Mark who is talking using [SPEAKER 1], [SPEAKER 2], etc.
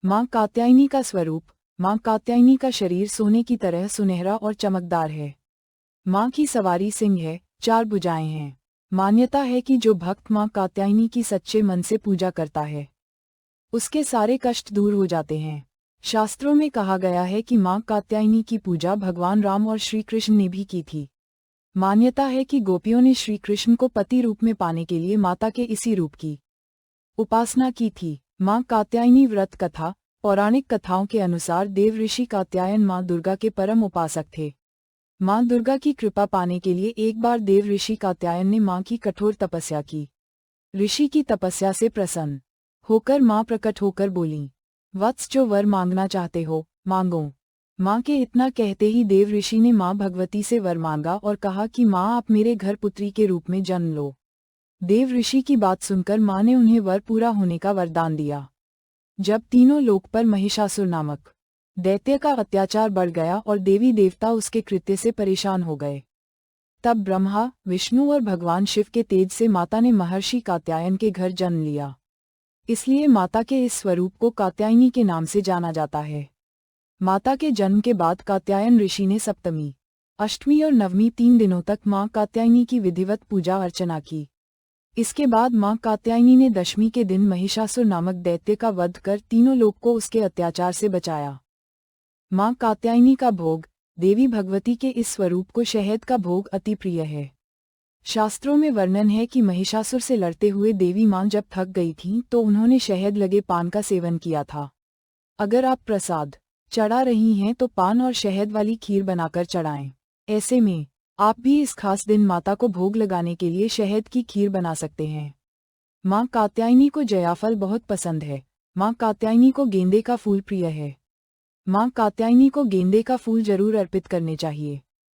[SPEAKER 1] माँ कात्यायनी का स्वरूप। माँ कात्यायनी का शरीर सोने की तरह सुनहरा और चमकदार है। माँ की सवारी सिंह है, 4 भुजाएं हैं। मान्यता है कि जो भक्त माँ कात्यायनी की सच्चे मन से पूजा करता है, उसके सारे कष्ट दूर हो जाते हैं। शास्त्रों में कहा गया है कि माँ कात्यायनी की पूजा भगवान राम और श्री कृष्ण ने भी की थी। मान्यता है कि गोपियों ने श्री कृष्ण को पति रूप में पाने के लिए माता के इसी रूप की उपासना की थी। माँ कात्यायनी व्रत कथा। पौराणिक कथाओं के अनुसार देव ऋषि कात्यायन माँ दुर्गा के परम उपासक थे। माँ दुर्गा की कृपा पाने के लिए एक बार देव ऋषि कात्यायन ने माँ की कठोर तपस्या की। ऋषि की तपस्या से प्रसन्न होकर माँ प्रकट होकर बोलीं, वत्स, जो वर मांगना चाहते हो मांगो। माँ के इतना कहते ही देव ऋषि ने माँ भगवती से वर मांगा और कहा कि माँ, आप मेरे घर पुत्री के रूप में जन्म लो। देव ऋषि की बात सुनकर माँ ने उन्हें वर पूरा होने का वरदान दिया। जब तीनों लोक पर महिषासुर नामक दैत्य का अत्याचार बढ़ गया और देवी देवता उसके कृत्य से परेशान हो गए, तब ब्रह्मा, विष्णु और भगवान शिव के तेज से माता ने महर्षि कात्यायन के घर जन्म लिया। इसलिए माता के इस स्वरूप को कात्यायनी के नाम से जाना जाता है। माता के जन्म के बाद कात्यायन ऋषि ने सप्तमी, अष्टमी और नवमी 3 दिनों तक माँ कात्यायनी की विधिवत पूजा अर्चना की। इसके बाद माँ कात्यायनी ने दशमी के दिन महिषासुर नामक दैत्य का वध कर तीनों लोक को उसके अत्याचार से बचाया। माँ कात्यायनी का भोग। देवी भगवती के इस स्वरूप को शहद का भोग अति प्रिय है। शास्त्रों में वर्णन है कि महिषासुर से लड़ते हुए देवी माँ जब थक गई थीं तो उन्होंने शहद लगे पान का सेवन किया था। अगर आप प्रसाद चढ़ा रही हैं तो पान और शहद वाली खीर बनाकर चढ़ाएं। ऐसे में आप भी इस खास दिन माता को भोग लगाने के लिए शहद की खीर बना सकते हैं। माँ कात्यायनी को जयाफल बहुत पसंद है। माँ कात्यायनी को गेंदे का फूल प्रिय है। माँ कात्यायनी को गेंदे का फूल जरूर अर्पित करने चाहिए।